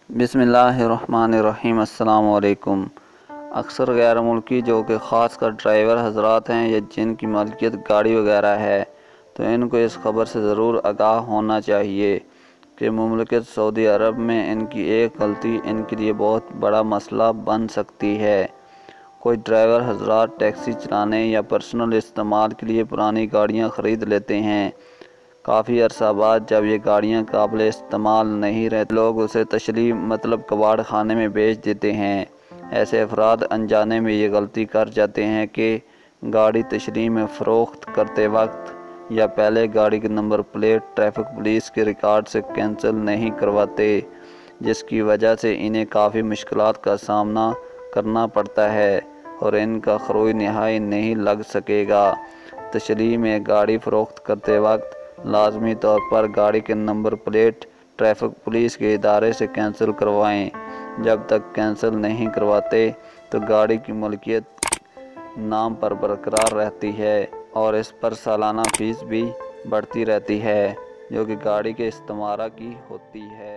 بسم اللہ الرحمن الرحیم۔ السلام علیکم۔ اکثر غیر ملکی جو کہ خاص کر ڈرائیور حضرات ہیں یا جن کی مالکیت گاڑی وغیرہ ہے تو ان کو اس خبر سے ضرور آگاہ ہونا چاہیے کہ مملکت سعودی عرب میں ان کی ایک غلطی ان کے لیے بہت بڑا مسئلہ بن سکتی ہے۔ کوئی ڈرائیور حضرات ٹیکسی چلانے یا پرسنل استعمال کے لیے پرانی گاڑیاں خرید لیتے ہیں۔ کافی عرصہ بعد جب یہ گاڑیاں قابل استعمال نہیں رہتی لوگ اسے تشریح مطلب کباڑ خانے میں بیچ دیتے ہیں۔ ایسے افراد انجانے میں یہ غلطی کر جاتے ہیں کہ گاڑی تشریح میں فروخت کرتے وقت یا پہلے گاڑی کے نمبر پلیٹ ٹریفک پولیس کے ریکارڈ سے کینسل نہیں کرواتے، جس کی وجہ سے انہیں کافی مشکلات کا سامنا کرنا پڑتا ہے اور ان کا خروج نہایی نہیں لگ سکے گا۔ تشریح میں گاڑی فروخت کرتے وقت لازمی طور پر گاڑی کے نمبر پلیٹ ٹریفک پولیس کے ادارے سے کینسل کروائیں۔ جب تک کینسل نہیں کرواتے تو گاڑی کی ملکیت نام پر برقرار رہتی ہے اور اس پر سالانہ فیس بھی بڑھتی رہتی ہے جو کہ گاڑی کے استعمارہ کی ہوتی ہے۔